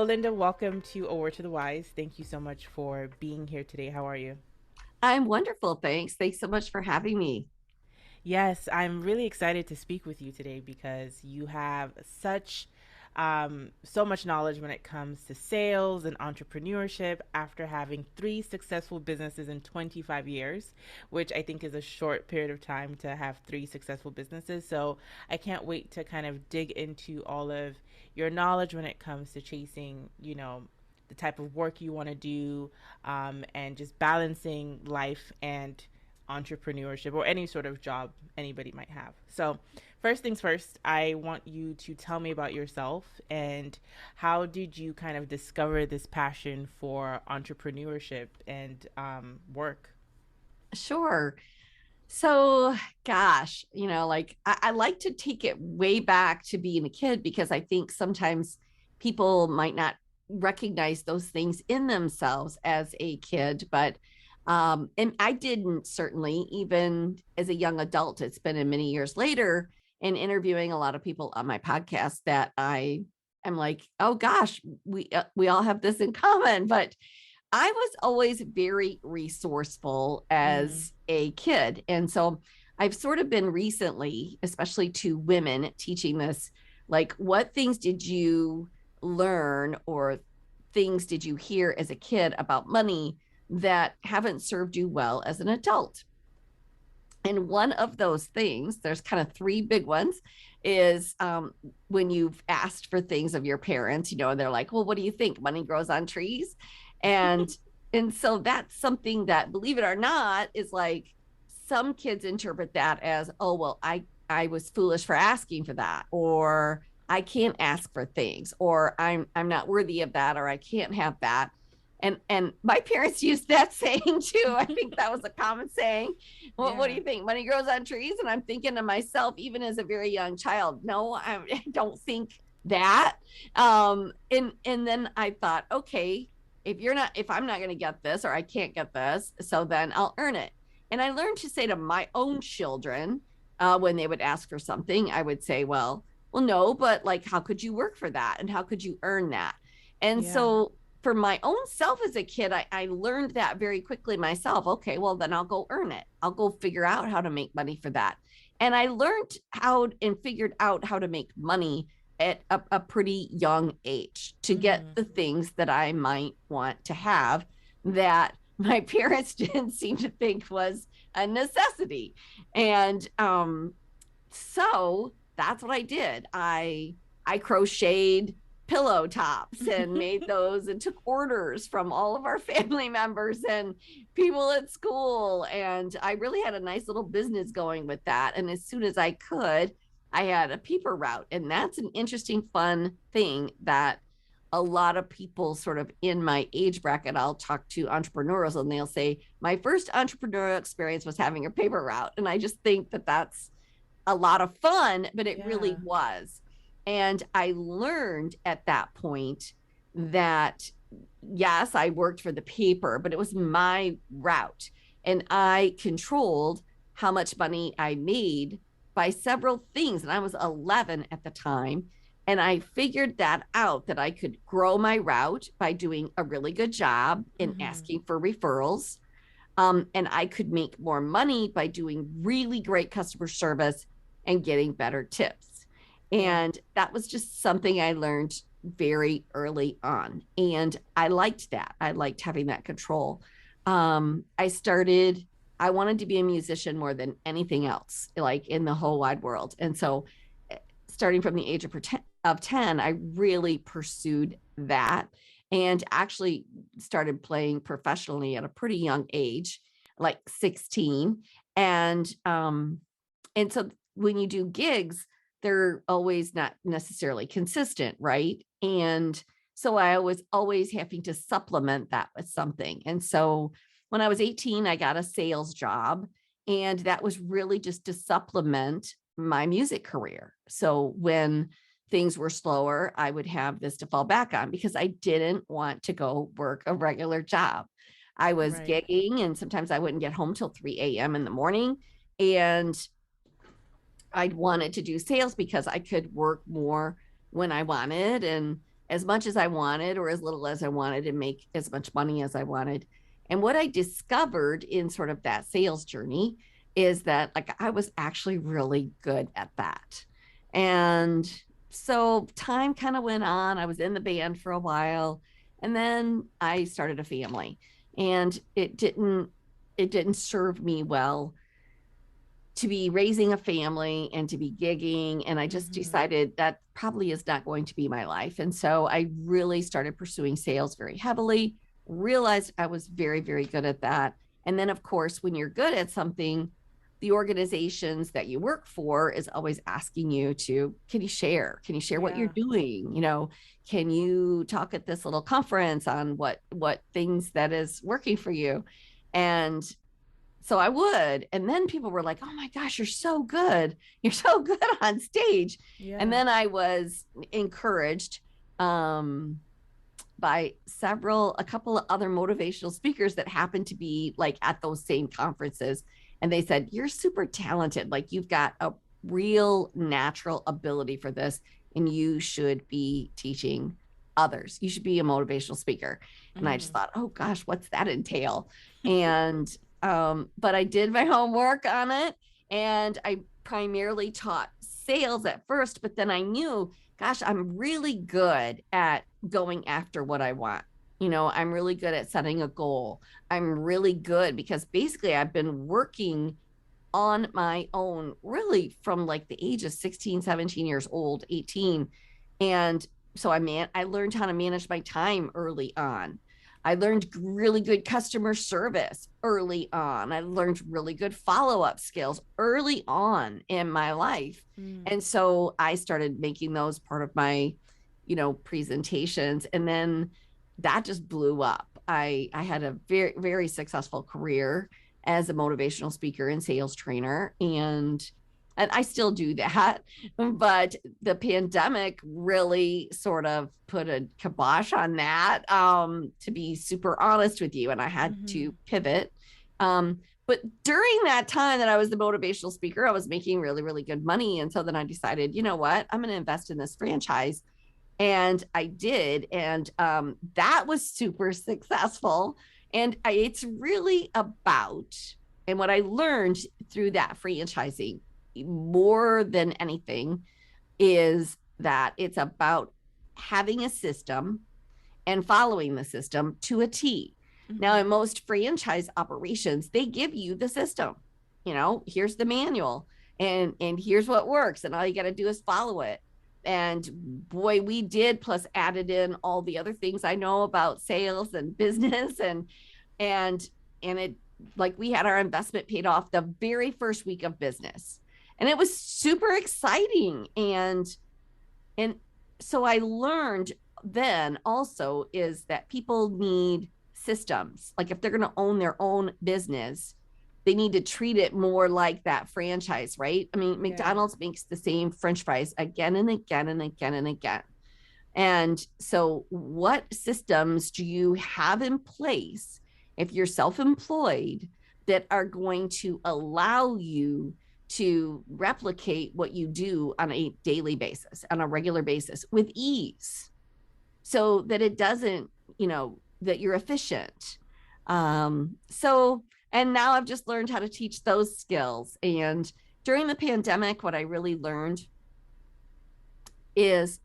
Belinda, welcome to A Word to the Wise. Thank you so much for being here today. How are you? I'm wonderful. Thanks. Thanks so much for having me. Yes, I'm really excited to speak with you today because you have so much knowledge when it comes to sales and entrepreneurship after having three successful businesses in 25 years, which I think is a short period of time to have three successful businesses. So I can't wait to kind of dig into all of your knowledge when it comes to chasing, the type of work you want to do, and just balancing life and entrepreneurship or any sort of job anybody might have. So, first things first, I want you to tell me about yourself and how did you kind of discover this passion for entrepreneurship and work? Sure. So, gosh, I like to take it way back to being a kid because I think sometimes people might not recognize those things in themselves as a kid, but and I didn't certainly even as a young adult. It's been in many years later in interviewing a lot of people on my podcast that I am like, oh gosh, we all have this in common, but I was always very resourceful Mm, as a kid. And so I've sort of been recently, especially to women, teaching this like, what things did you learn or things did you hear as a kid about money that haven't served you well as an adult? And one of those things, there's kind of three big ones, is when you've asked for things of your parents, and they're like, well, what do you think? Money grows on trees. And and so that's something that, believe it or not, is like some kids interpret that as, oh, well, I was foolish for asking for that, or I can't ask for things, or I'm not worthy of that, or I can't have that. And my parents used that saying too. I think that was a common saying. What do yeah. you think? Money grows on trees? And I'm thinking to myself, even as a very young child, no, I don't think that. And then I thought, okay, if I'm not going to get this or I can't get this, so then I'll earn it. And I learned to say to my own children, when they would ask for something, I would say, well, no, but like, how could you work for that? And how could you earn that? And Yeah. so for my own self as a kid, I learned that very quickly myself. Okay, well, then I'll go earn it. I'll go figure out how to make money for that. And I learned how and figured out how to make money at a pretty young age to get Mm-hmm. the things that I might want to have that my parents didn't seem to think was a necessity. And so that's what I did. I crocheted pillow tops and made those and took orders from all of our family members and people at school. And I really had a nice little business going with that. And as soon as I could, I had a paper route. And that's an interesting, fun thing that a lot of people sort of in my age bracket, I'll talk to entrepreneurs and they'll say, my first entrepreneurial experience was having a paper route. And I just think that that's a lot of fun, but it Yeah. really was. And I learned at that point that, yes, I worked for the paper, but it was my route. And I controlled how much money I made by several things. And I was 11 at the time. And I figured that out that I could grow my route by doing a really good job in Mm-hmm. asking for referrals. And I could make more money by doing really great customer service and getting better tips. Yeah. And that was just something I learned very early on. And I liked that. I liked having that control. I wanted to be a musician more than anything else, like in the whole wide world. And so, starting from the age of 10, I really pursued that and actually started playing professionally at a pretty young age, like 16. And so when you do gigs, they're always not necessarily consistent, right? And so I was always having to supplement that with something. And so when I was 18, I got a sales job, and that was really just to supplement my music career. So when things were slower, I would have this to fall back on because I didn't want to go work a regular job. I was Right. gigging, and sometimes I wouldn't get home till 3 a.m. in the morning. And I'd wanted to do sales because I could work more when I wanted. And as much as I wanted or as little as I wanted and make as much money as I wanted. And what I discovered in sort of that sales journey is that like I was actually really good at that. And so time kind of went on. I was in the band for a while and then I started a family and it didn't serve me well to be raising a family and to be gigging. And I just Mm-hmm. decided that probably is not going to be my life. And so I really started pursuing sales very heavily, realized I was very, very good at that. And then, of course, when you're good at something, the organizations that you work for is always asking you to, can you share what you're Yeah. doing? Can you talk at this little conference on what things that is working for you? And so I would. And then people were like, oh my gosh, you're so good. You're so good on stage. And Yeah. then I was encouraged um, by a couple of other motivational speakers that happened to be like at those same conferences. And they said, you're super talented. Like you've got a real natural ability for this. And you should be teaching others. You should be a motivational speaker. And I just Mm-hmm. thought, oh gosh, what's that entail? And but I did my homework on it and I primarily taught sales at first, but then I knew, gosh, I'm really good at going after what I want. I'm really good at setting a goal. I'm really good because basically I've been working on my own really from like the age of 16, 17 years old, 18. And so I learned how to manage my time early on. I learned really good customer service early on. I learned really good follow-up skills early on in my life. Mm. And so I started making those part of my, presentations. And then that just blew up. I had a very, very successful career as a motivational speaker and sales trainer. And I still do that. But the pandemic really sort of put a kibosh on that, to be super honest with you. And I had Mm-hmm. to pivot. But during that time that I was the motivational speaker, I was making really, really good money. And so then I decided, you know what? I'm going to invest in this franchise. And I did. And that was super successful. And it's really about, and what I learned through that franchising more than anything is that it's about having a system and following the system to a T. Now, Mm-hmm. in most franchise operations, they give you the system. Here's the manual, and here's what works, and all you got to do is follow it. And boy, we did, plus added in all the other things I know about sales and business, and and it like we had our investment paid off the very first week of business, and it was super exciting. And so I learned then also is that people need systems. Like if they're going to own their own business, they need to treat it more like that franchise, right? I mean, Yeah. McDonald's makes the same French fries again and again and again and again. And so, what systems do you have in place if you're self employed that are going to allow you to replicate what you do on a daily basis, on a regular basis with ease so that it doesn't, that you're efficient? And now I've just learned how to teach those skills. And during the pandemic, what I really learned is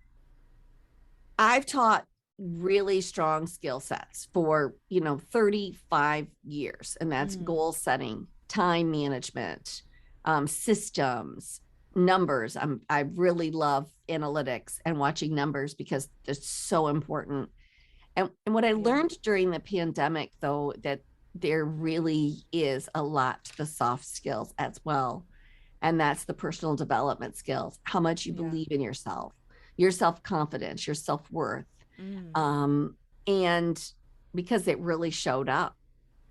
I've taught really strong skill sets for, 35 years, and that's Mm. goal setting, time management, systems, numbers. I really love analytics and watching numbers because they're so important. And what I Yeah. learned during the pandemic, though, that there really is a lot to the soft skills as well. And that's the personal development skills, how much you Yeah. believe in yourself, your self confidence, your self worth. Mm. Um, and because it really showed up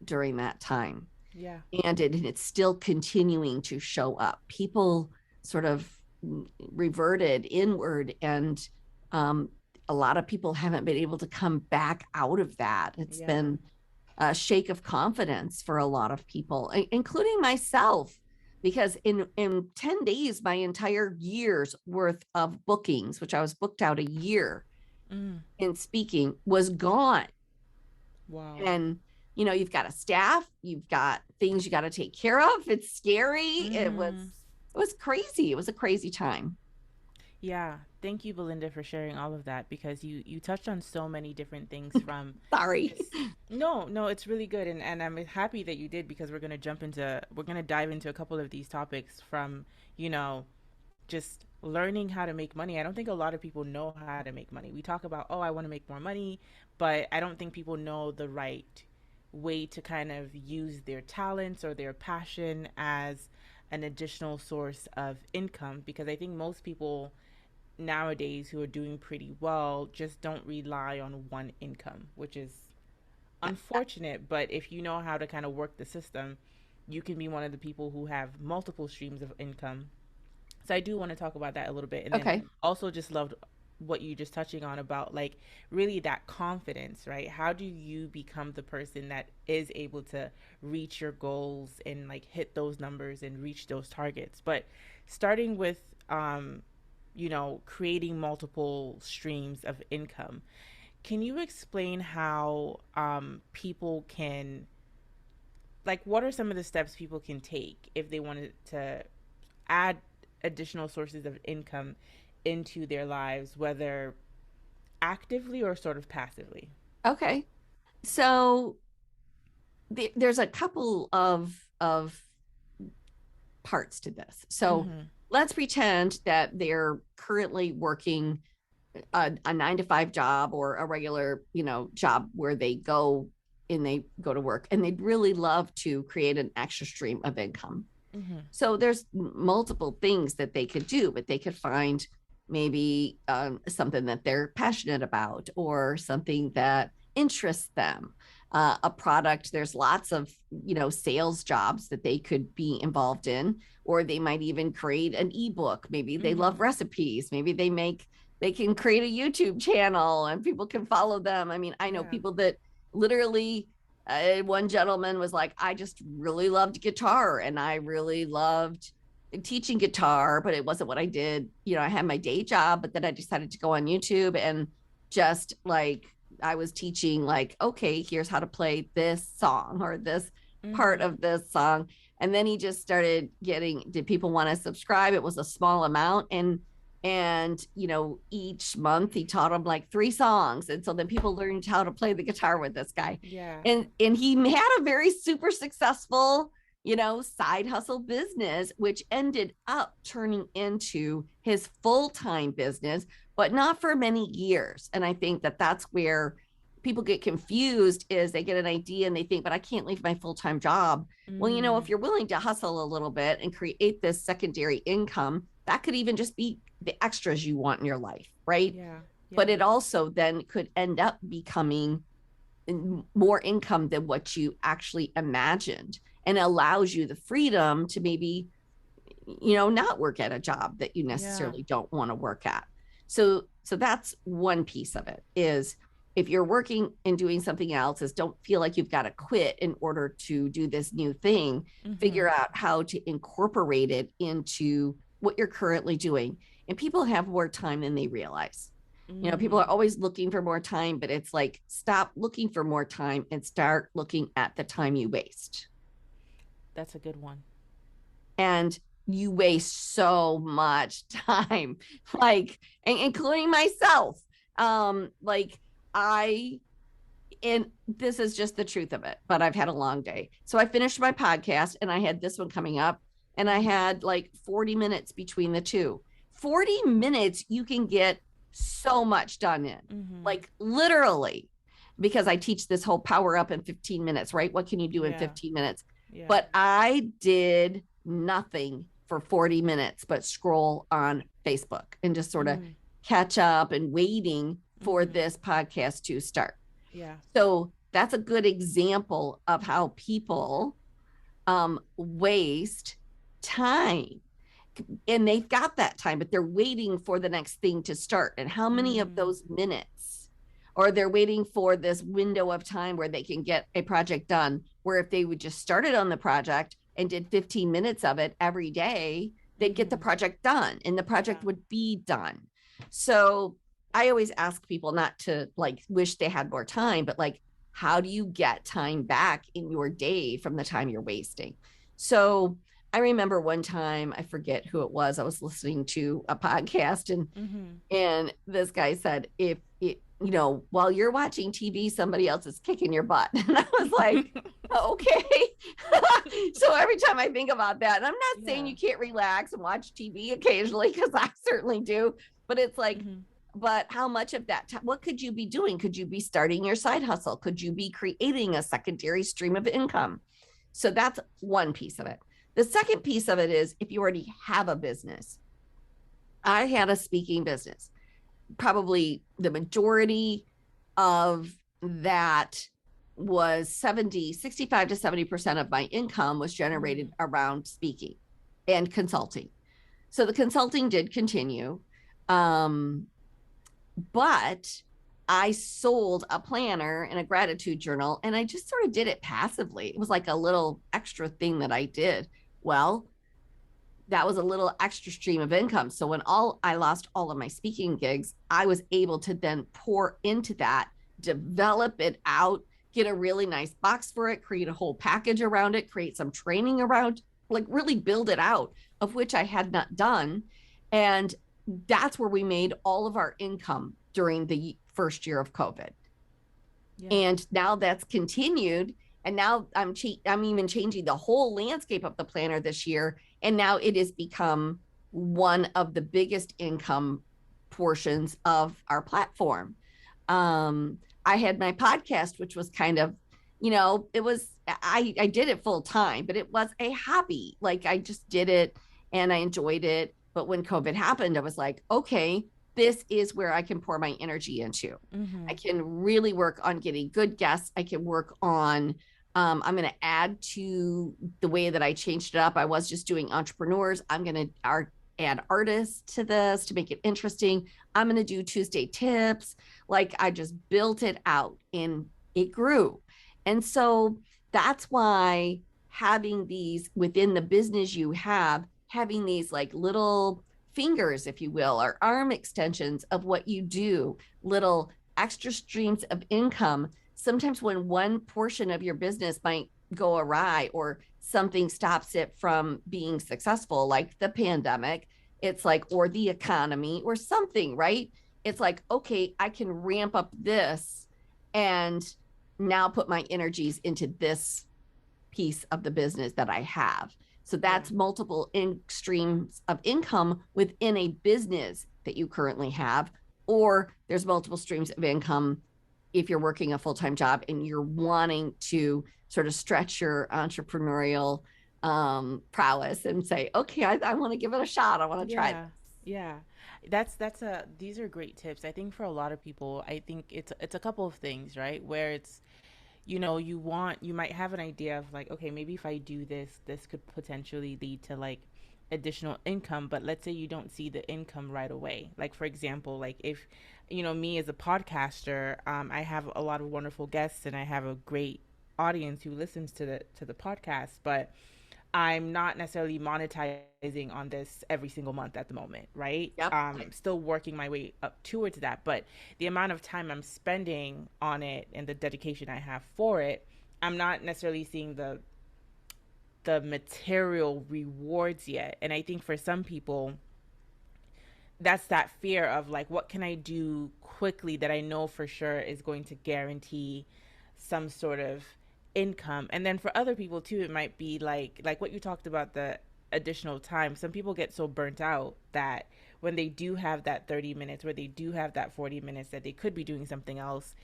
during that time, Yeah. and it's still continuing to show up. People sort of reverted inward, and um, a lot of people haven't been able to come back out of that. It's Yeah. been a shake of confidence for a lot of people, including myself, because in 10 days, my entire year's worth of bookings, which I was booked out a year, Mm. in speaking was gone. Wow. And, you've got a staff, you've got things you got to take care of. It's scary. Mm-hmm. It was crazy. It was a crazy time. Yeah, thank you, Belinda, for sharing all of that because you touched on so many different things from Sorry. just no, no, it's really good and I'm happy that you did because we're gonna dive into a couple of these topics from, you know, just learning how to make money. I don't think a lot of people know how to make money. We talk about, oh, I want to make more money, but I don't think people know the right way to kind of use their talents or their passion as an additional source of income because I think most people nowadays who are doing pretty well just don't rely on one income, which is unfortunate. But if you know how to kind of work the system, you can be one of the people who have multiple streams of income. So I do want to talk about that a little bit. And then Okay. also just loved what you just touching on about like really that confidence, right? How do you become the person that is able to reach your goals and like hit those numbers and reach those targets? But starting with creating multiple streams of income. Can you explain how people can, like, what are some of the steps people can take if they wanted to add additional sources of income into their lives, whether actively or sort of passively? Okay. So there's a couple of parts to this. So Mm-hmm. let's pretend that they're currently working a 9 to 5 job or a regular, job where they go to work and they'd really love to create an extra stream of income. Mm-hmm. So there's multiple things that they could do, but they could find maybe something that they're passionate about or something that interests them. A product, there's lots of, sales jobs that they could be involved in, or they might even create an ebook. Maybe they Mm-hmm. love recipes. Maybe they can create a YouTube channel and people can follow them. I mean, I know Yeah. people that literally one gentleman was like, I just really loved guitar and I really loved teaching guitar, but it wasn't what I did. I had my day job, but then I decided to go on YouTube and just like I was teaching, like, okay, here's how to play this song or this part Mm-hmm. of this song. And then he just started did people want to subscribe? It was a small amount. And each month he taught them like 3 songs, and so then people learned how to play the guitar with this guy. Yeah. And he had a very super successful side hustle business, which ended up turning into his full-time business, but not for many years. And I think that that's where people get confused, is they get an idea and they think, but I can't leave my full-time job. Well, Mm. if you're willing to hustle a little bit and create this secondary income, that could even just be the extras you want in your life, right? Yeah. But Yeah. it also then could end up becoming more income than what you actually imagined, and allows you the freedom to maybe not work at a job that you Yeah. necessarily don't want to work at. So that's one piece of it, is if you're working and doing something else, is don't feel like you've got to quit in order to do this new thing. Mm-hmm. Figure out how to incorporate it into what you're currently doing. And people have more time than they realize. People are Mm. always looking for more time, but it's like, stop looking for more time and start looking at the time you waste. That's a good one. And you waste so much time, like, including myself. Like, I and this is just the truth of it, but I've had a long day. So I finished my podcast and I had this one coming up, and I Mm-hmm. had like 40 minutes between the two. 40 minutes you can get so much done in. Mm-hmm. Like, literally, because I teach this whole power up in 15 minutes, right? What can you do in Yeah. 15 minutes? Yeah. But I did nothing for 40 minutes but scroll on Facebook and just sort of Mm. catch up and waiting for Mm-hmm. this podcast to start. Yeah. So that's a good example of how people waste time. And they've got that time, but they're waiting for the next thing to start. And how many of Mm. those minutes, or they're waiting for this window of time where they can get a project done, where if they would just started on the project and did 15 minutes of it every day, they'd get the Mm-hmm. project done and the Yeah. project would be done. So I always ask people not to like wish they had more time, but like, how do you get time back in your day from the time you're wasting? So I remember one time, I forget who it was, I was listening to a podcast, Mm-hmm. and this guy said, if it, you know, while you're watching TV, somebody else is kicking your butt. And I was like, okay. So every time I think about that, and I'm not saying Yeah. you can't relax and watch TV occasionally, because I certainly do, but it's like, Mm-hmm. but how much of that time, what could you be doing? Could you be starting your side hustle? Could you be creating a secondary stream of income? So that's one piece of it. The second piece of it is if you already have a business. I had a speaking business. Probably the majority of that was 65 to 70% of my income was generated Mm-hmm. around speaking and consulting. So the consulting did continue. Um, but I sold a planner and a gratitude journal, and I just sort of did it passively. It was like a little extra thing that I did. Well, that was a little extra stream of income. So when I lost all of my speaking gigs, I was able to then pour into that, develop it out, get a really nice box for it, create a whole package around it, create some training around, like really build it out, of which I had not done. And that's where we made all of our income during the first year of COVID. Yeah. And now that's continued, and now I'm even changing the whole landscape of the planner this year, and now it has become one of the biggest income portions of our platform. I had my podcast, which was kind of, you know, it was, I did it full time, but it was a hobby. Like I just did it and I enjoyed it. But when COVID happened, I was like, okay, this is where I can pour my energy into. I Mm-hmm. can really work on getting good guests. I can work on, I'm going to add to the way that I changed it up. I was just doing entrepreneurs. I'm going to add artists to this to make it interesting. I'm going to do Tuesday tips. Like I just built it out and it grew. And so that's why having these within the business you have, having these like little fingers, if you will, or arm extensions of what you do, little extra streams of income. Sometimes when one portion of your business might go awry or something stops it from being successful, like the pandemic, it's like, or the economy or something, right? It's like, okay, I can ramp up this and now put my energies into this piece of the business that I have. So Yeah. that's multiple streams of income within a business that you currently have, or there's multiple streams of income if you're working a full-time job and you're wanting to sort of stretch your entrepreneurial prowess and say, okay, I want to give it a shot. I want to try this. Yeah. Yeah. That's a these are great tips. I think for a lot of people, I think it's a couple of things, right? Where it's you might have an idea of like, okay, maybe if I do this, this could potentially lead to like additional income, but let's say you don't see the income right away. Like for example, like if me as a podcaster, I have a lot of wonderful guests and I have a great audience who listens to the podcast, but I'm not necessarily monetizing on this every single month at the moment, right? Yep. Still working my way up towards that, but the amount of time I'm spending on it and the dedication I have for it, I'm not necessarily seeing the material rewards yet. And I think for some people, that's that fear of like, what can I do quickly that I know for sure is going to guarantee some sort of income. And then for other people too, it might be like what you talked about, the additional time. Some people get so burnt out that when they do have that 30 minutes, where they do have that 40 minutes that they could be doing something else,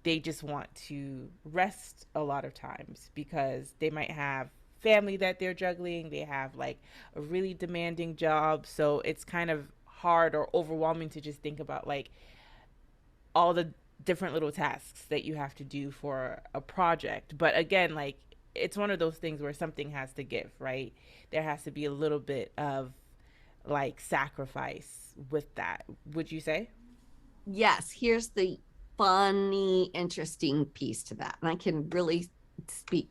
they just want to rest a lot of times because they might have family that they're juggling, they have like a really demanding job, so it's kind of hard or overwhelming to just think about like all the different little tasks that you have to do for a project. But again, like it's one of those things where something has to give, right? There has to be a little bit of like sacrifice with that. Would you say? Yes. Here's the funny, interesting piece to that. And speak,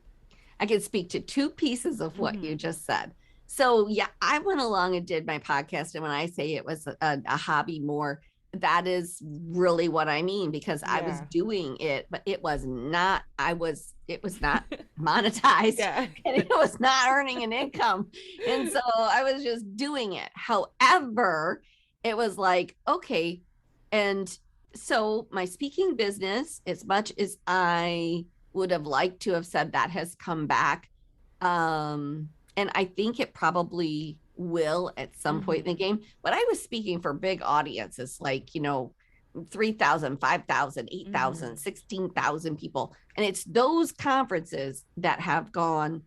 I can speak to two pieces of what you Mm-hmm. just said. So, yeah, I went along and did my podcast. And when I say it was a hobby more, that is really what I mean, because I was Yeah. doing it, but it was not monetized Yeah. and it was not earning an income. And so I was just doing it. However, it was like, okay. And so my speaking business, as much as I would have liked to have said that, has come back. And I think it probably will at some point in the game. But I was speaking for big audiences, like, 3,000, 5,000, 8,000, 16,000 people. And it's those conferences that have gone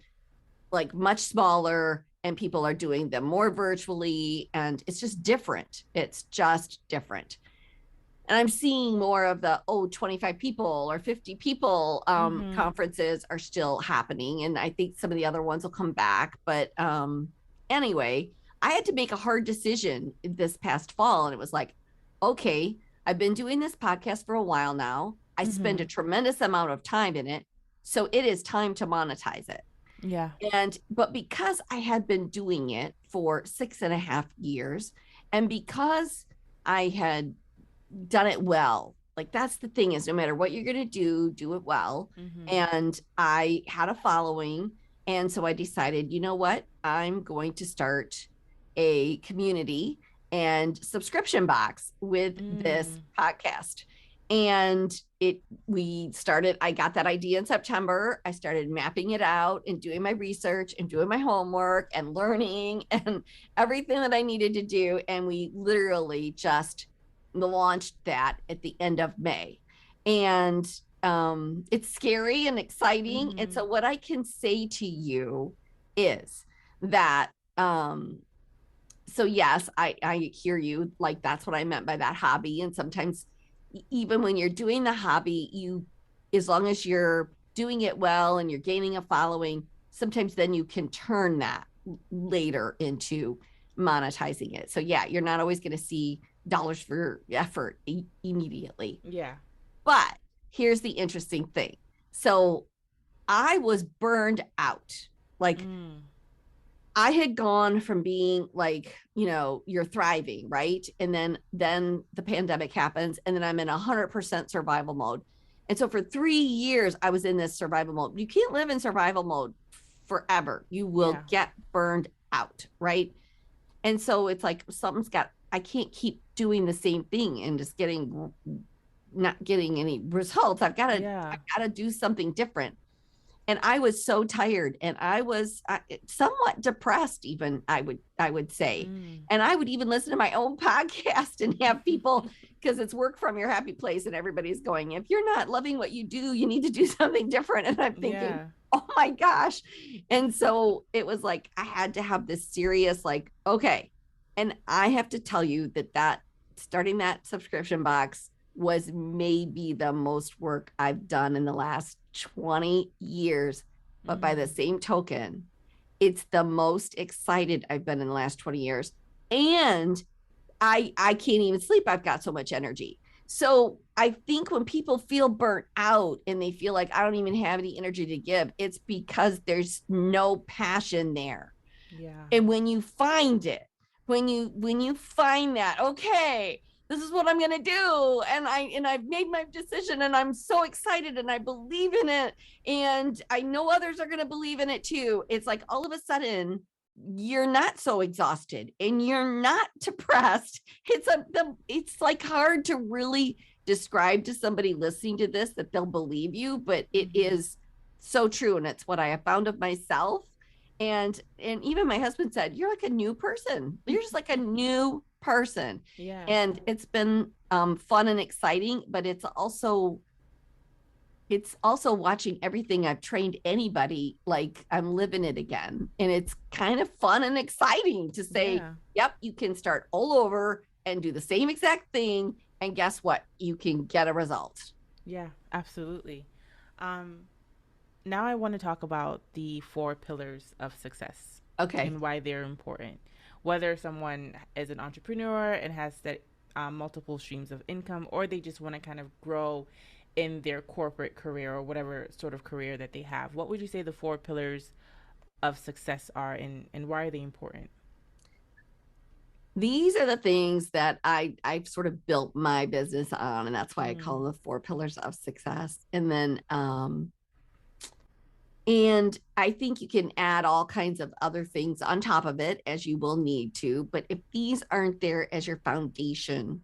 like much smaller, and people are doing them more virtually. And it's just different. It's just different. And I'm seeing more of the 25 people or 50 people conferences are still happening, and I think some of the other ones will come back. But anyway, I had to make a hard decision this past fall, and it was like, okay, I've been doing this podcast for a while now. I spend a tremendous amount of time in it, so it is time to monetize it. Yeah. But because I had been doing it for 6.5 years, and because I had done it well. Like, that's the thing, is no matter what you're going to do it well. And I had a following. And so I decided, you know what? I'm going to start a community and subscription box with this podcast. And I got that idea in September. I started mapping it out and doing my research and doing my homework and learning and everything that I needed to do. And we literally just launched that at the end of May. And it's scary and exciting. And so what I can say to you is that, so yes, I hear you. Like, that's what I meant by that hobby. And sometimes even when you're doing the hobby, as long as you're doing it well and you're gaining a following, sometimes then you can turn that later into monetizing it. So yeah, you're not always going to see dollars for effort immediately. Yeah. But here's the interesting thing. So I was burned out. Like, I had gone from being like, you're thriving, right? And then the pandemic happens, and then I'm in 100% survival mode. And so for 3 years, I was in this survival mode. You can't live in survival mode forever. You will get burned out, right? And so it's like, I can't keep doing the same thing and just not getting any results. I've got to do something different. And I was so tired, and I was somewhat depressed, even, I would say. And I would even listen to my own podcast and have people, because it's work from your happy place, and everybody's going, if you're not loving what you do, you need to do something different. And I'm thinking, oh my gosh. And so it was like, I had to have this serious, like, okay. And I have to tell you that starting that subscription box was maybe the most work I've done in the last 20 years. But by the same token, it's the most excited I've been in the last 20 years. And I can't even sleep. I've got so much energy. So I think when people feel burnt out and they feel like, I don't even have any energy to give, it's because there's no passion there. Yeah. And when you find it, when you find that, okay, this is what I'm going to do. And I've made my decision, and I'm so excited, and I believe in it. And I know others are going to believe in it too. It's like, all of a sudden, you're not so exhausted and you're not depressed. It's like hard to really describe to somebody listening to this that they'll believe you, but it is so true. And it's what I have found of myself. And even my husband said, you're like a new person. You're just like a new person. Yeah. And it's been fun and exciting, but it's also watching everything I've trained anybody, like, I'm living it again. And it's kind of fun and exciting to say, yep, you can start all over and do the same exact thing. And guess what? You can get a result. Yeah, absolutely. Now I want to talk about the 4 pillars of success. Okay. And why they're important. Whether someone is an entrepreneur and has multiple streams of income, or they just want to kind of grow in their corporate career or whatever sort of career that they have. What would you say the 4 pillars of success are, and why are they important? These are the things that I've sort of built my business on, and that's why I call Mm. them the 4 pillars of success. And I think you can add all kinds of other things on top of it as you will need to. But if these aren't there as your foundation,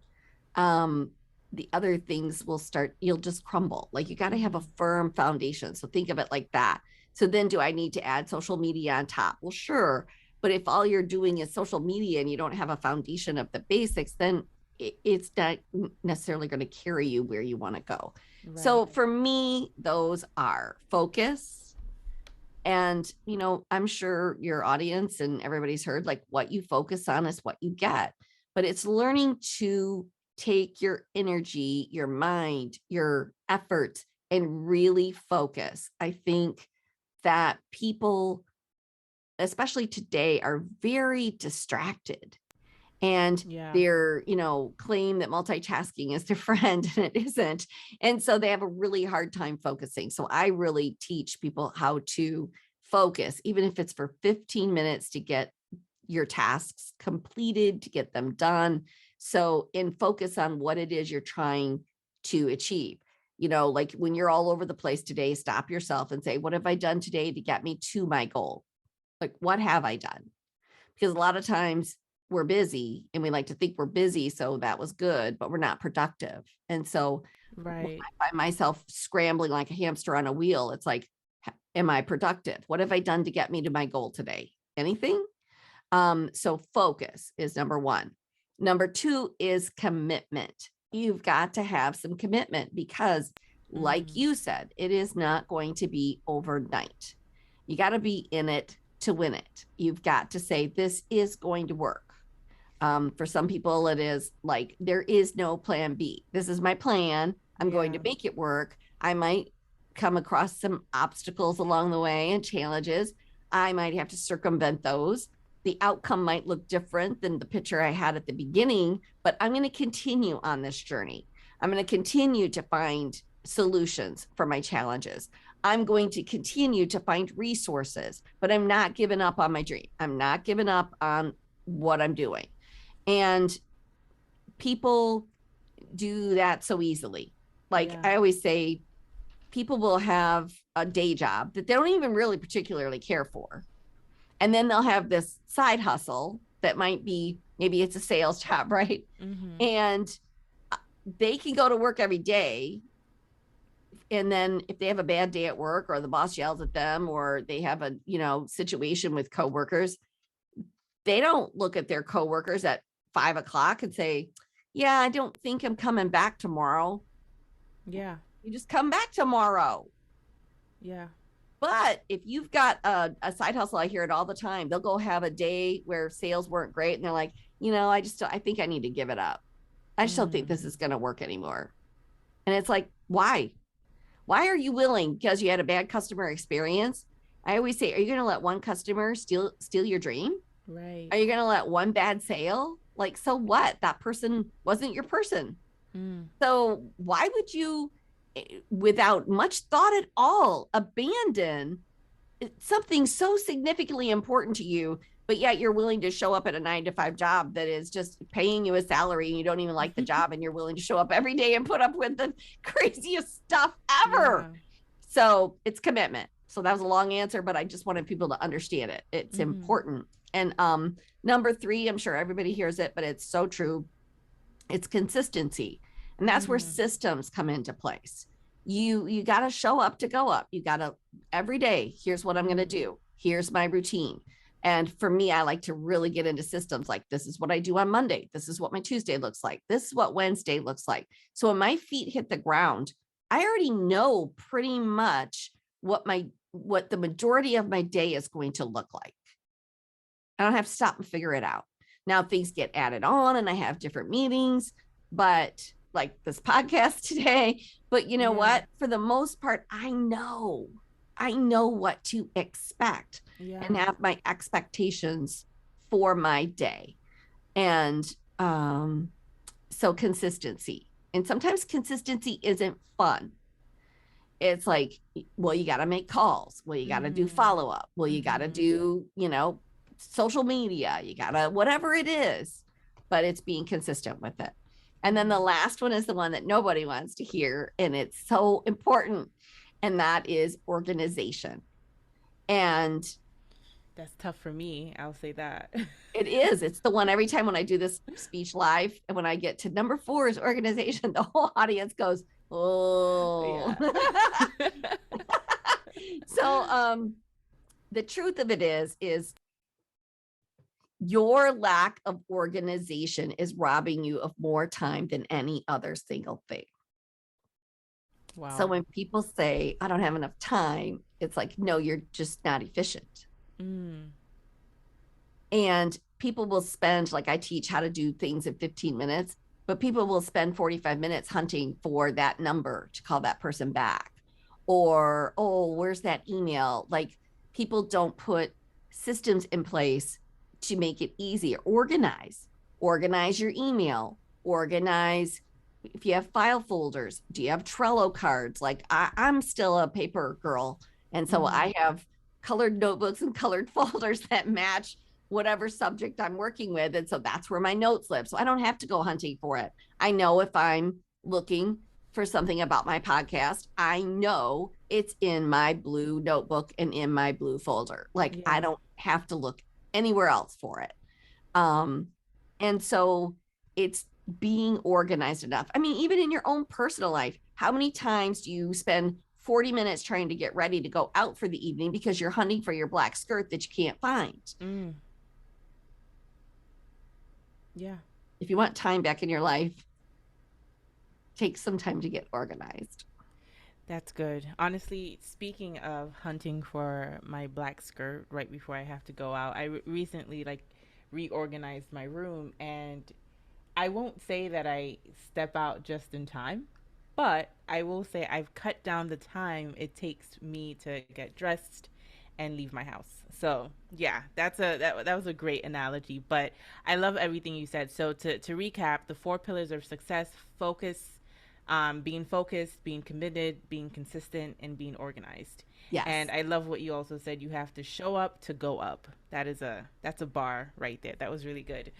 um, the other things will start, you'll just crumble. Like you got to have a Mm-hmm. firm foundation. So think of it like that. So then do I need to add social media on top? Well, sure. But if all you're doing is social media and you don't have a foundation of the basics, then it's not necessarily going to carry you where you want to go. So Right. for me, those are focus, and, I'm sure your audience and everybody's heard like what you focus on is what you get. But it's learning to take your energy, your mind, your effort, and really focus. I think that people, especially today, are very distracted, and Yeah. they're, claim that multitasking is their friend, and it isn't. And so they have a really hard time focusing. So I really teach people how to focus, even if it's for 15 minutes, to get your tasks completed, to get them done. So, and focus on what it is you're trying to achieve. Like when you're all over the place today, stop yourself and say, what have I done today to get me to my goal? Like, what have I done? Because a lot of times we're busy and we like to think we're busy. So that was good, but we're not productive. And so when Right. I find myself scrambling like a hamster on a wheel, it's like, am I productive? What have I done to get me to my goal today? Anything? So focus is number one. Number two is commitment. You've got to have some commitment because, like Mm. you said, it is not going to be overnight. You got to be in it to win it. You've got to say, this is going to work. For some people, it is like, there is no plan B. This is my plan. I'm going to Yeah. make it work. I might come across some obstacles along the way and challenges. I might have to circumvent those. The outcome might look different than the picture I had at the beginning, but I'm going to continue on this journey. I'm going to continue to find solutions for my challenges. I'm going to continue to find resources, but I'm not giving up on my dream. I'm not giving up on what I'm doing. And people do that so easily. Like Yeah. I always say, people will have a day job that they don't even really particularly care for. And then they'll have this side hustle that might be, maybe it's a sales job, right? Mm-hmm. And they can go to work every day. And then if they have a bad day at work, or the boss yells at them, or they have a, situation with coworkers, they don't look at their coworkers at 5 o'clock and say, yeah, I don't think I'm coming back tomorrow. Yeah. You just come back tomorrow. Yeah. But if you've got a side hustle, I hear it all the time. They'll go have a day where sales weren't great, and they're like, I think I need to give it up. I just don't think Mm. this is going to work anymore. And it's like, why? Why are you willing? Because you had a bad customer experience? I always say, are you going to let one customer steal your dream? Right. Are you going to let one bad sale? Like, so what? That person wasn't your person. Mm. So why would you, without much thought at all, abandon something so significantly important to you, but yet you're willing to show up at a 9 to 5 job that is just paying you a salary and you don't even like the job, and you're willing to show up every day and put up with the craziest stuff ever? Yeah. So it's commitment. So that was a long answer, but I just wanted people to understand it. It's Mm-hmm. important. And number three, I'm sure everybody hears it, but it's so true. It's consistency. And that's where Mm-hmm. systems come into place. You got to show up to go up. You got to, every day, here's what I'm going to Mm-hmm. do. Here's my routine. And for me, I like to really get into systems. Like, this is what I do on Monday. This is what my Tuesday looks like. This is what Wednesday looks like. So when my feet hit the ground, I already know pretty much what the majority of my day is going to look like. I don't have to stop and figure it out. Now things get added on and I have different meetings, but like this podcast today, but you know Yeah. what? For the most part, I know what to expect and Yeah. have my expectations for my day. And so consistency. And sometimes consistency isn't fun. It's like, well, you got to make calls. Well, you got to do Mm-hmm. follow up. Well, you got to Mm-hmm. do, social media. You got to, whatever it is. but it's being consistent with it. And then the last one is the one that nobody wants to hear, and it's so important, and that is organization. And That's tough for me. I'll say that. it is. It's the one every time when I do this speech live, and when I get to number 4 is organization, the whole audience goes, "Oh." Yeah. So the truth of it is your lack of organization is robbing you of more time than any other single thing. So Wow. when people say, I don't have enough time, it's like, no, you're just not efficient. Mm. And people will spend, like I teach how to do things in 15 minutes, but people will spend 45 minutes hunting for that number to call that person back. Or, oh, where's that email? Like people don't put systems in place to make it easier. Organize your email, organize. If you have file folders, do you have Trello cards? Like I'm still a paper girl. And so Mm. I have colored notebooks and colored folders that match whatever subject I'm working with. And so that's where my notes live. So I don't have to go hunting for it. I know if I'm looking for something about my podcast, I know it's in my blue notebook and in my blue folder. Like I Yeah. don't have to look anywhere else for it. Um, and so it's being organized enough. I mean, even in your own personal life, how many times do you spend 40 minutes trying to get ready to go out for the evening because you're hunting for your black skirt that you can't find? Mm. Yeah. If you want time back in your life, take some time to get organized. That's good. Honestly, speaking of hunting for my black skirt right before I have to go out, I recently like reorganized my room, and I won't say that I step out just in time, but I will say I've cut down the time it takes me to get dressed and leave my house. So yeah, that was a great analogy. But I love everything you said. So to recap, the 4 pillars of success: being focused, being committed, being consistent, and being organized. And Yes. I love what you also said. You have to show up to go up. That's a bar right there. That was really good.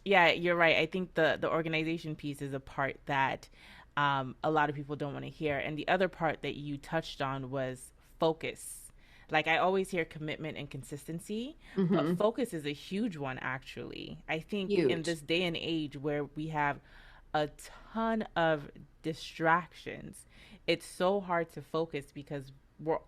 Yeah, you're right. I think the organization piece is a part that a lot of people don't want to hear. And the other part that you touched on was focus. Like I always hear commitment and consistency, but Mm-hmm. focus is a huge one actually. I think in Huge. this day and age where we have a ton of distractions, it's so hard to focus because we're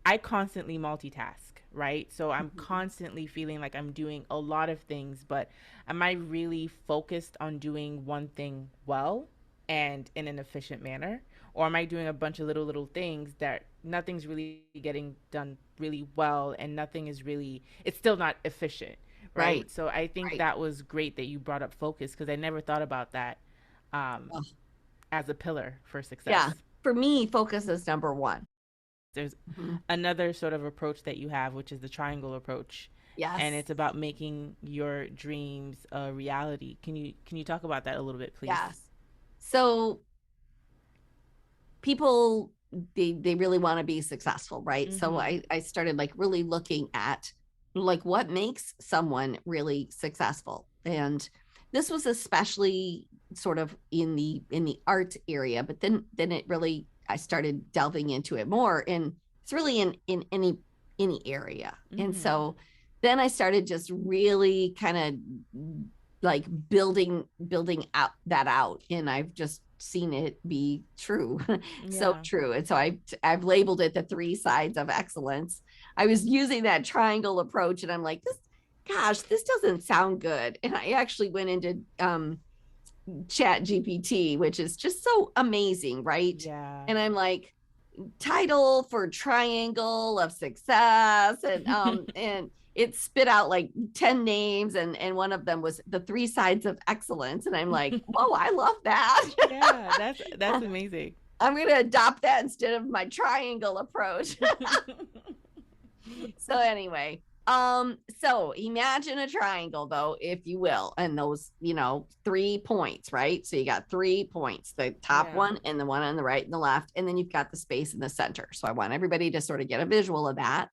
I constantly multitask, right? So I'm Mm-hmm. constantly feeling like I'm doing a lot of things, but am I really focused on doing one thing well and in an efficient manner? Or am I doing a bunch of little things that nothing's really getting done really well and nothing is really, it's still not efficient, Right. right? So I think Right. that was great that you brought up focus because I never thought about that um, Oh, as a pillar for yeah. success. For me, focus is number one. There's Mm-hmm. another sort of approach that you have, which is the triangle approach, and Yes. it's about making your dreams a reality. Can you talk about that a little bit, please? Yes. So people they really want to be successful, right? So Mm-hmm. I started like really looking at like what makes someone really successful. And this was especially sort of in the art area, but then it really I started delving into it more, and it's really in any area. And Mm-hmm. so then I started just really kind of like building out, and I've just seen it be true. So Yeah. true. And so I've labeled it the 3 sides of excellence. I was using that triangle approach, and I'm like, this doesn't sound good. And I actually went into Chat GPT, which is just so amazing, right? Yeah. And I'm like, title for triangle of success, and it spit out like 10 names, and one of them was the 3 sides of excellence, and I'm like, whoa, I love that. Yeah, that's amazing. I'm going to adopt that instead of my triangle approach. So anyway, so imagine a triangle though, if you will, and those, 3 points, right? So you got 3 points, the top Yeah. one and the one on the right and the left, and then you've got the space in the center. So I want everybody to sort of get a visual of that.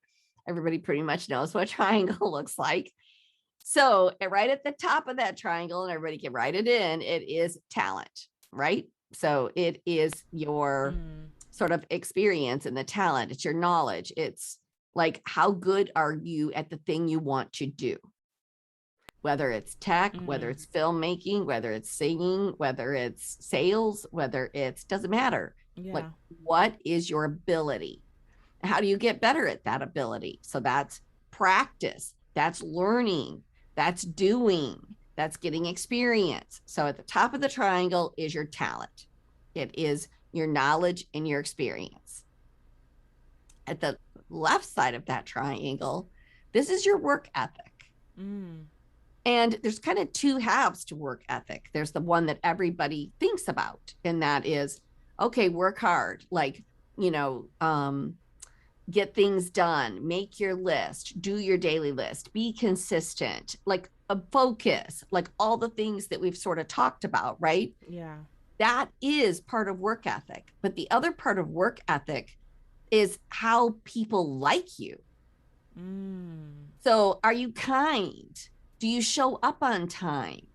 Everybody pretty much knows what a triangle looks like. So right at the top of that triangle, and everybody can write it in, it is talent, right? So it is your Mm, sort of experience and the talent. It's your knowledge. It's like, how good are you at the thing you want to do? Whether it's tech, whether mm, it's filmmaking, whether it's singing, whether it's sales, whether it's, doesn't matter. Like, yeah. what is your ability? How do you get better at that ability? So that's practice, that's learning, that's doing, that's getting experience. So at the top of the triangle is your talent, it is your knowledge and your experience. At the left side of that triangle, this is your work ethic. Mm, And there's kind of two halves to work ethic. There's the one that everybody thinks about, and that is, okay, work hard, like, you know, get things done, make your list, do your daily list, be consistent, like a focus, like all the things that we've sort of talked about, right? yeah. That is part of work ethic. But the other part of work ethic is how people like you. Mm, So are you kind? Do you show up on time?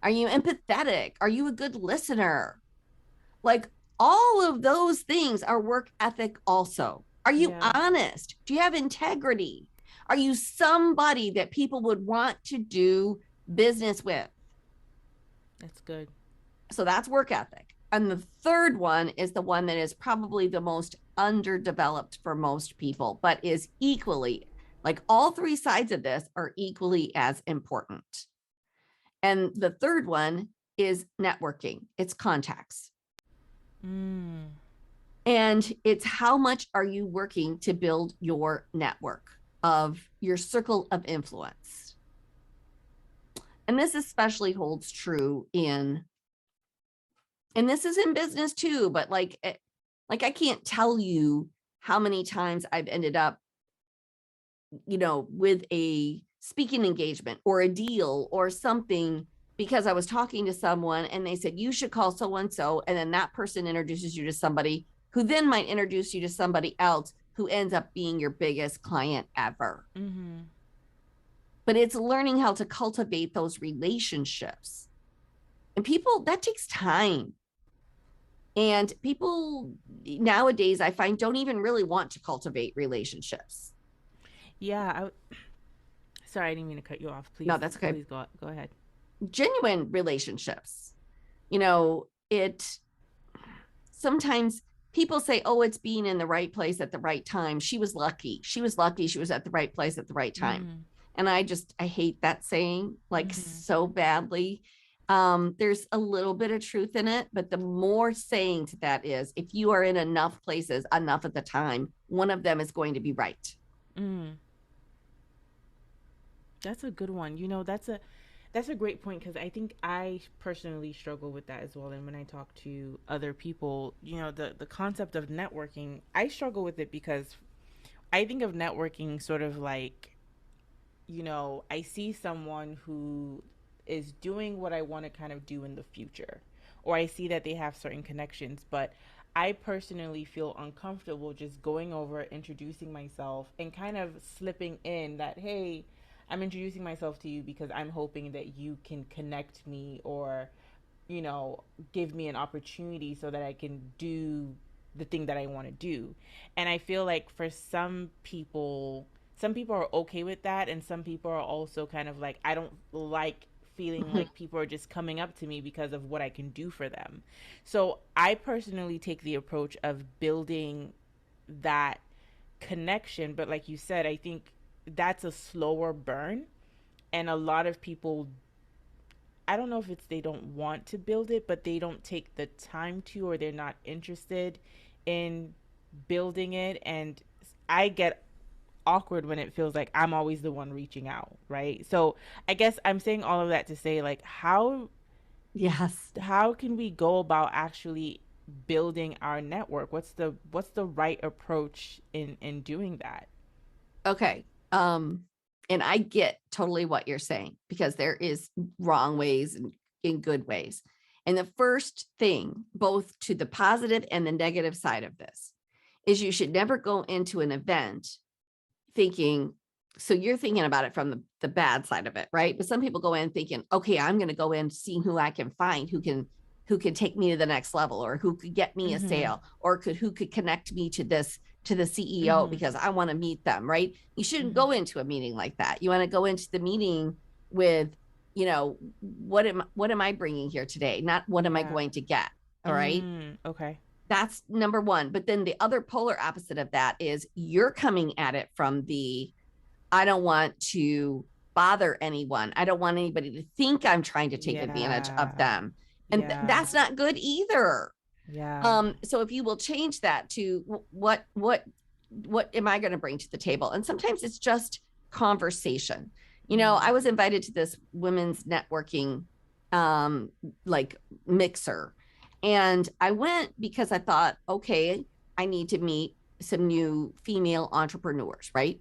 Are you empathetic? Are you a good listener? Like, all of those things are work ethic also. Are you yeah. honest? Do you have integrity? Are you somebody that people would want to do business with? That's good. So that's work ethic. And the third one is the one that is probably the most underdeveloped for most people, but is equally, like, all three sides of this are equally as important. And the third one is networking, it's contacts. Mm, And it's how much are you working to build your network of your circle of influence. And this especially holds true in, and this is in business too, but like I can't tell you how many times I've ended up, you know, with a speaking engagement or a deal or something, because I was talking to someone and they said, you should call so and so. And then that person introduces you to somebody who then might introduce you to somebody else who ends up being your biggest client ever. mm-hmm. But it's learning how to cultivate those relationships. And people, that takes time. And people nowadays, I find, don't even really want to cultivate relationships. Yeah. Sorry, I didn't mean to cut you off. No, Please, that's okay. please go ahead. Genuine relationships. You know, it sometimes people say, oh, it's being in the right place at the right time. She was lucky. She was lucky. She was at the right place at the right time. Mm, And I hate that saying, like, mm-hmm. so badly. There's a little bit of truth in it, but the more saying to that is, if you are in enough places, enough at the time, one of them is going to be right. Mm. That's a good one. That's a great point because I think I personally struggle with that as well. And when I talk to other people, the concept of networking, I struggle with it because I think of networking sort of like, I see someone who is doing what I want to kind of do in the future, or I see that they have certain connections, but I personally feel uncomfortable just going over, introducing myself, and kind of slipping in that, hey, I'm introducing myself to you because I'm hoping that you can connect me or, give me an opportunity so that I can do the thing that I want to do. And I feel like for some people are okay with that, and some people are also kind of like, I don't like feeling like people are just coming up to me because of what I can do for them. So I personally take the approach of building that connection, but like you said, I think that's a slower burn, and a lot of people, I don't know if it's they don't want to build it, but they don't take the time to, or they're not interested in building it. And I get awkward when it feels like I'm always the one reaching out, right? So I guess I'm saying all of that to say, like, Yes. how can we go about actually building our network? What's the right approach in doing that? Okay. And I get totally what you're saying, because there is wrong ways and in good ways. And the first thing, both to the positive and the negative side of this, is you should never go into an event thinking, So you're thinking about it from the bad side of it, right? But some people go in thinking, okay, I'm going to go in seeing who I can find who can take me to the next level, or who could get me a Mm-hmm. sale, or who could connect me to the CEO Mm-hmm. because I want to meet them, right? You shouldn't Mm-hmm. go into a meeting like that. You want to go into the meeting with, what am I bringing here today? Not what am I Yeah. going to get? All right. Okay. That's number one. But then the other polar opposite of that is you're coming at it from I don't want to bother anyone. I don't want anybody to think I'm trying to take advantage of Yeah. them. And Yeah. that's not good either. Yeah. So if you will change that to what am I going to bring to the table? And sometimes it's just conversation. Mm. I was invited to this women's networking like mixer. And I went because I thought, okay, I need to meet some new female entrepreneurs, right?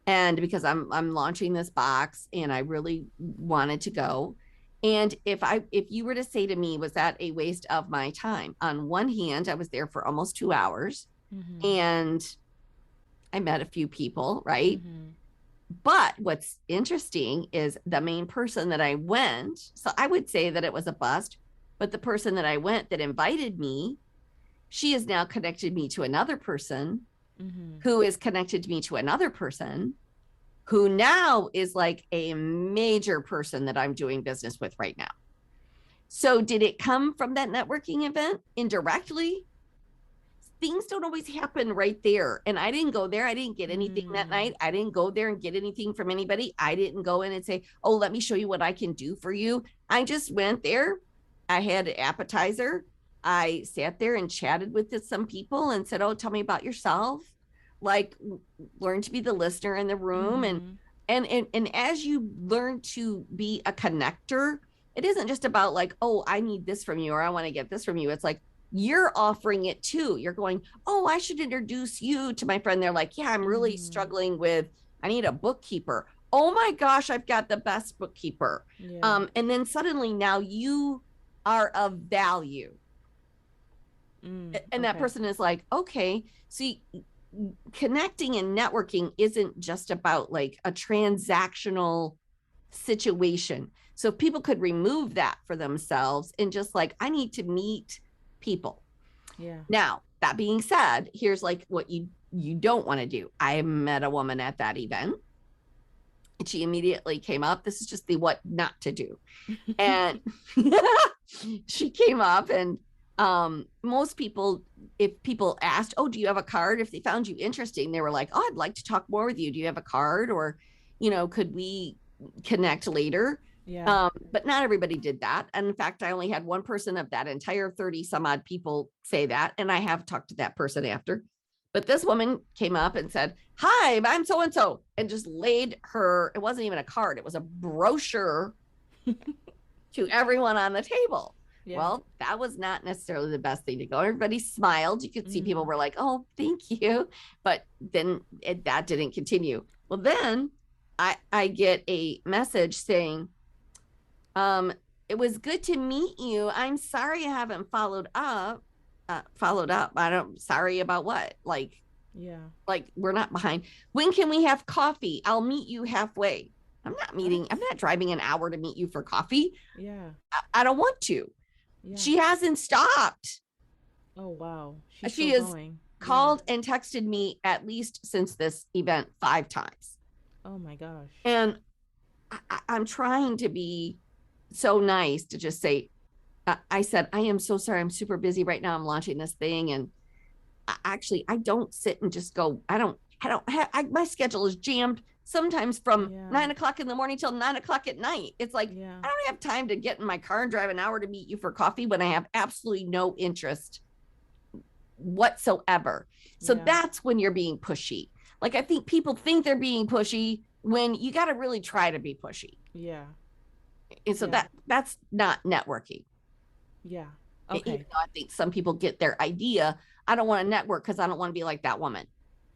And because I'm launching this box and I really wanted to go. And if you were to say to me, was that a waste of my time? On one hand, I was there for almost 2 hours Mm-hmm. and I met a few people, right? Mm-hmm. But what's interesting is the main person that I went, so I would say that it was a bust, but the person that I went that invited me, she has now connected me to another person Mm-hmm. who is connected me to another person who now is like a major person that I'm doing business with right now. So did it come from that networking event indirectly? Things don't always happen right there. And I didn't go there. I didn't get anything that Mm. night. I didn't go there and get anything from anybody. I didn't go in and say, oh, let me show you what I can do for you. I just went there. I had an appetizer. I sat there and chatted with some people and said, oh, tell me about yourself. Like, learn to be the listener in the room. And Mm-hmm. and as you learn to be a connector, it isn't just about like, oh, I need this from you or I want to get this from you. It's like you're offering it too. You're going, oh, I should introduce you to my friend. They're like, yeah, I'm really Mm-hmm. struggling with, I need a bookkeeper. Oh my gosh, I've got the best bookkeeper. Yeah. And then suddenly now you are of value. And that Okay. person is like, okay, see, connecting and networking isn't just about like a transactional situation. So people could remove that for themselves and just like, I need to meet people. Yeah. Now, that being said, here's like what you don't want to do. I met a woman at that event and she immediately came up. This is just the what not to do. And she came up and most people, if people asked, oh, do you have a card, if they found you interesting, they were like, oh, I'd like to talk more with you, do you have a card, or could we connect later? Yeah. But not everybody did that, and in fact I only had one person of that entire 30 some odd people say that, and I have talked to that person after. But this woman came up and said, hi, I'm so and so, and just laid her, it wasn't even a card, it was a brochure to everyone on the table. Yeah. Well, that was not necessarily the best thing to go. Everybody smiled. You could see people Mm-hmm. were like, oh, thank you. But then that didn't continue. Well, then I get a message saying, it was good to meet you. I'm sorry I haven't followed up. Followed up. I don't, sorry about what? Yeah. Like we're not behind. When can we have coffee? I'll meet you halfway. What? I'm not driving an hour to meet you for coffee. Yeah. I don't want to. Yeah. She hasn't stopped. Oh wow. She's She still has going. Yeah. called and texted me at least since this event 5 times. Oh my gosh. And I'm trying to be so nice to just say, I said, I am so sorry. I'm super busy right now. I'm launching this thing. And I don't sit and just go, my schedule is jammed sometimes from Yeah. 9 o'clock in the morning till 9 o'clock at night. It's like, Yeah. I don't have time to get in my car and drive an hour to meet you for coffee when I have absolutely no interest whatsoever. So Yeah. that's when you're being pushy. Like, I think people think they're being pushy when you got to really try to be pushy. Yeah. And so Yeah. that's not networking. Yeah. Even Okay. though I think some people get their idea, I don't want to network because I don't want to be like that woman.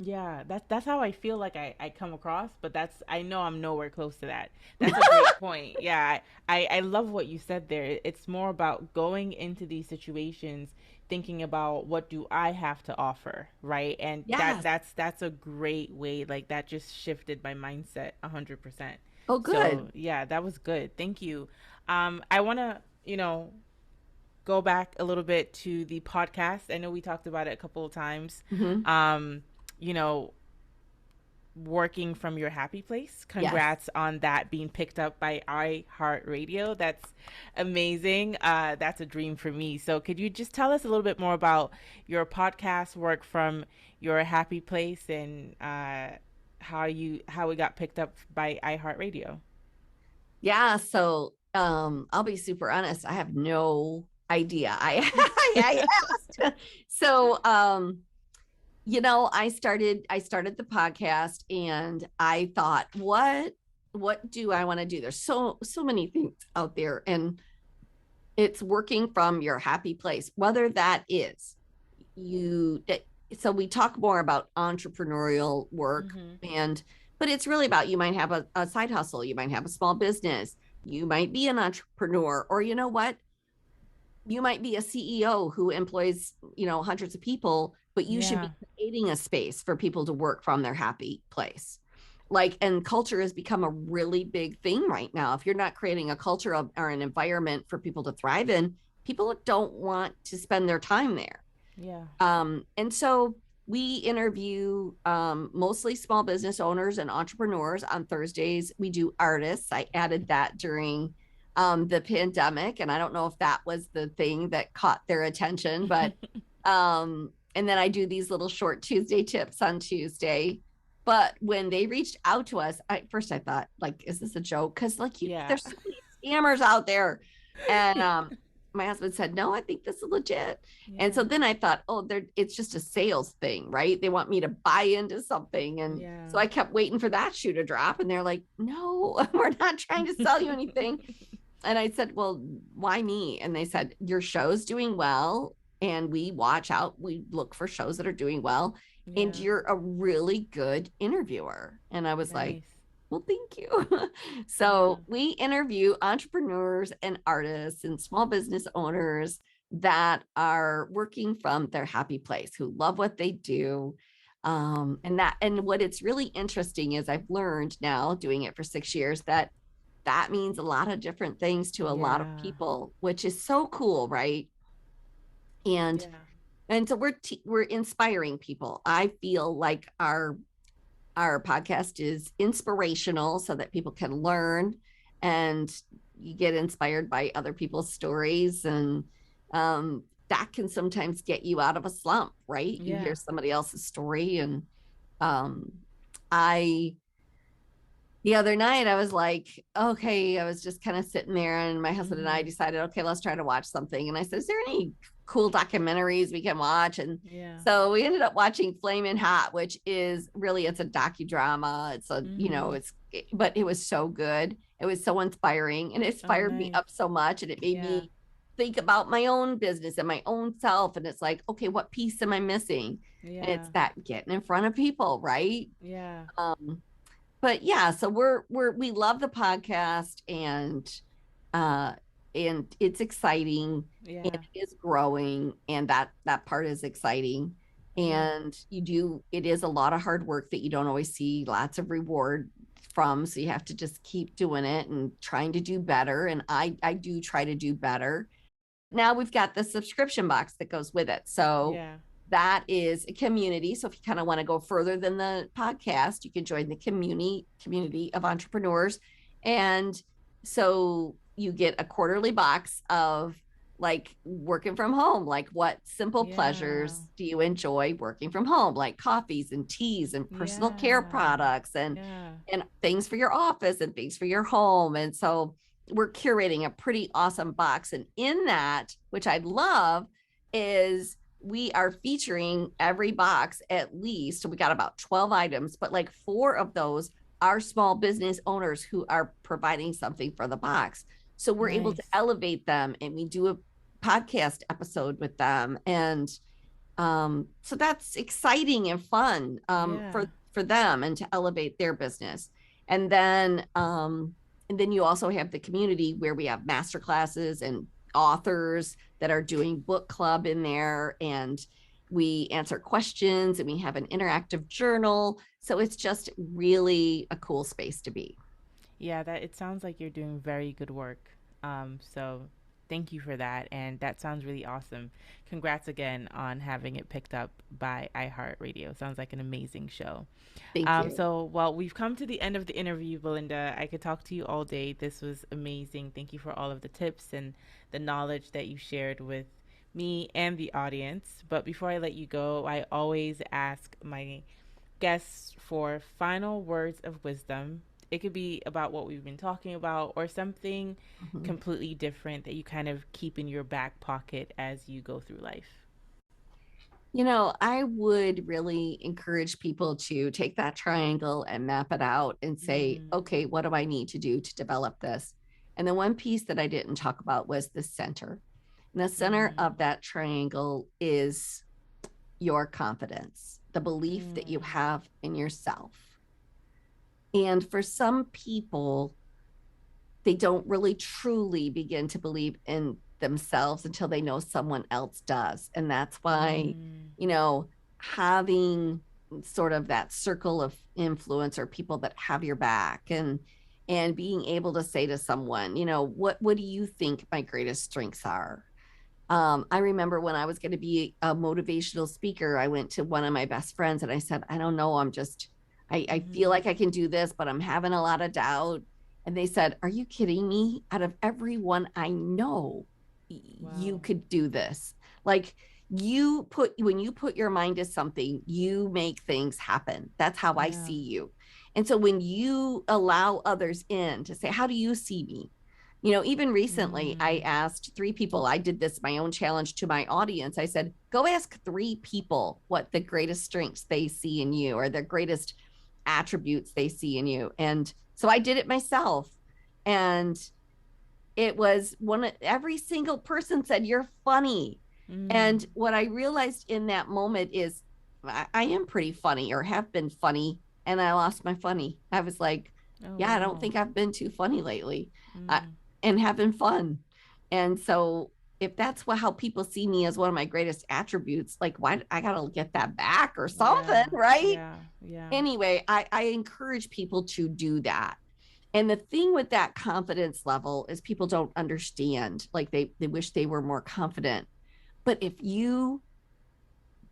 Yeah, that's how I feel like I come across, but that's I know I'm nowhere close to that. That's a great point. Yeah, I love what you said there. It's more about going into these situations thinking about what do I have to offer, right? And Yes. that's a great way. Like that just shifted my mindset 100%. Oh, good. So yeah, that was good. Thank you. I wanna, go back a little bit to the podcast. I know we talked about it a couple of times. Hmm. Um, you know, working from your happy place. Yes. Congrats on that being picked up by iHeartRadio. That's amazing. That's a dream for me. So, could you just tell us a little bit more about your podcast work from your happy place and how it got picked up by iHeartRadio? Yeah. So I'll be super honest. I have no idea. I asked. So I started the podcast and I thought, what do I want to do? There's so many things out there, and it's working from your happy place, whether that is you so we talk more about entrepreneurial work, Mm-hmm. and but it's really about, you might have a side hustle, you might have a small business, you might be an entrepreneur, or you know what, you might be a CEO who employs, hundreds of people, but you should Yeah. be creating a space for people to work from their happy place. Like, and culture has become a really big thing right now. If you're not creating a culture or an environment for people to thrive in, people don't want to spend their time there. Yeah. And so we interview mostly small business owners and entrepreneurs. On Thursdays, we do artists. I added that during the pandemic, and I don't know if that was the thing that caught their attention, but and then I do these little short Tuesday tips on Tuesday. But when they reached out to us, first I thought, like, is this a joke? Because like Yeah. there's so many scammers out there, and my husband said, no, I think this is legit. And Yeah. so then I thought, oh, it's just a sales thing, right? They want me to buy into something. And Yeah. so I kept waiting for that shoe to drop. And they're like, no, we're not trying to sell you anything. And I said, well, why me? And they said, your show's doing well. And we look for shows that are doing well. And Yeah. you're a really good interviewer. And I was like, Nice. well, thank you. Yeah. So we interview entrepreneurs and artists and small business owners that are working from their happy place, who love what they do. And what it's really interesting is, I've learned now, doing it for 6 years, that means a lot of different things to a lot of Yeah. people, which is so cool, right? And Yeah. and so we're inspiring people. I feel like our podcast is inspirational so that people can learn, and you get inspired by other people's stories, and that can sometimes get you out of a slump, right? You hear Yeah. somebody else's story. And um, I the other night I was like, okay, I was just kind of sitting there, and my husband and I Mm-hmm. decided, okay, let's try to watch something. And I said, is there any cool documentaries we can watch? And Yeah. so we ended up watching Flamin' Hot, which is really, it's a docudrama. Mm-hmm. But it was so good. It was so inspiring, and it Oh, fired me nice. up so much, and it made Yeah. me think about my own business and my own self. And it's like, okay, what piece am I missing? And Yeah. it's that getting in front of people, right? Yeah. Um, but yeah, so we love the podcast, uh and it's exciting, and Yeah. it is growing, and that part is exciting. Yeah. And it is a lot of hard work that you don't always see lots of reward from, so you have to just keep doing it and trying to do better, and I do try to do better. Now we've got the subscription box that goes with it. So Yeah. that is a community. So if you kind of want to go further than the podcast, you can join the community of entrepreneurs. And so you get a quarterly box of, like, working from home. Like, what simple Yeah. pleasures do you enjoy working from home? Like coffees and teas and personal care Yeah. products, and Yeah. things for your office and things for your home. And so we're curating a pretty awesome box. And in that, which I love, is we are featuring every box at least. So we got about 12 items, but like 4 of those are small business owners who are providing something for the box. So we're able to Nice. elevate them, and we do a podcast episode with them. And So that's exciting and fun Yeah. for them and to elevate their business. And then you also have the community where we have master classes and authors that are doing book club in there, and we answer questions and we have an interactive journal. So it's just really a cool space to be. Yeah, that it sounds like you're doing very good work. So thank you for that. And that sounds really awesome. Congrats again on having it picked up by iHeartRadio. Sounds like an amazing show. Thank you. Well, we've come to the end of the interview, Belinda. I could talk to you all day. This was amazing. Thank you for all of the tips and the knowledge that you shared with me and the audience. But before I let you go, I always ask my guests for final words of wisdom. It could be about what we've been talking about or something Mhm. completely different that you kind of keep in your back pocket as you go through life. I would really encourage people to take that triangle and map it out and say, Mm, okay, what do I need to do to develop this? And the one piece that I didn't talk about was the center. And the center mm, of that triangle is your confidence, the belief that you mm, have in yourself. And for some people, they don't really truly begin to believe in themselves until they know someone else does. And that's why, mm. you know, having sort of that circle of influence or people that have your back, and being able to say to someone, what do you think my greatest strengths are? I remember when I was going to be a motivational speaker, I went to one of my best friends and I said, I don't know, I feel Mm-hmm. like I can do this, but I'm having a lot of doubt. And they said, are you kidding me? Out of everyone I know, you Wow. could do this. Like, when you put your mind to something, you make things happen. That's how I Yeah. see you. And so when you allow others in to say, how do you see me? Even recently, I Mm, asked three people, I did this, my own challenge to my audience. I said, go ask three people what the greatest strengths they see in you or the greatest attributes they see in you. And so I did it myself. And it was every single person said, you're funny. mm. And what I realized in that moment is I am pretty funny or have been funny. And I lost my funny. I was like, Oh, yeah, I don't wow. think I've been too funny lately, uh, Mm. and having fun. And so if that's how people see me as one of my greatest attributes, like, why I got to get that back or something, Yeah. right? Yeah. Yeah. Anyway, I encourage people to do that. And the thing with that confidence level is people don't understand. Like, they wish they were more confident. But if you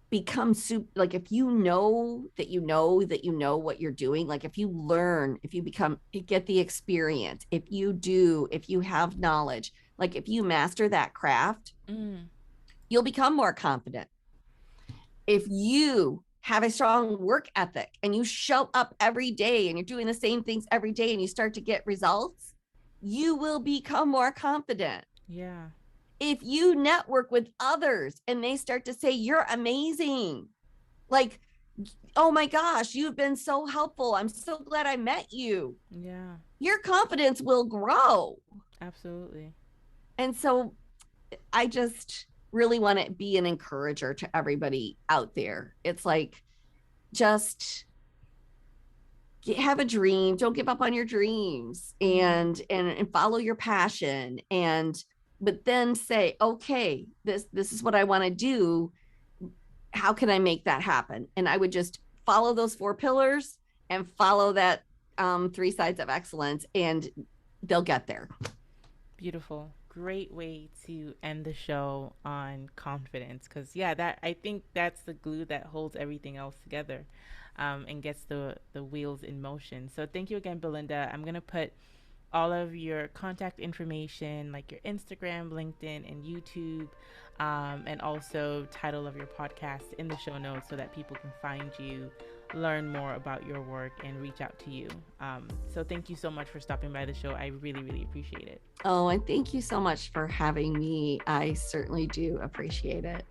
become like, if you know that you know what you're doing, like if you learn, if you get the experience, if you have knowledge, like if you master that craft, Mm. you'll become more confident. If you have a strong work ethic and you show up every day and you're doing the same things every day and you start to get results, you will become more confident. Yeah. If you network with others and they start to say, you're amazing, like, oh my gosh, you've been so helpful, I'm so glad I met you, Yeah. your confidence will grow. Absolutely. And so I just really want to be an encourager to everybody out there. It's like, just have a dream, don't give up on your dreams, Mm. and follow your passion, and but then say, okay, this is what I want to do, how can I make that happen? And I would just follow those four pillars and follow that three sides of excellence, and they'll get there. Beautiful. Great way to end the show on confidence. Because, yeah, that I think that's the glue that holds everything else together, and gets the wheels in motion. So, thank you again, Belinda. I'm going to put all of your contact information, like your Instagram, LinkedIn, and YouTube, and also title of your podcast in the show notes so that people can find you, learn more about your work, and reach out to you. So thank you so much for stopping by the show. I really, really appreciate it. Oh, and thank you so much for having me. I certainly do appreciate it.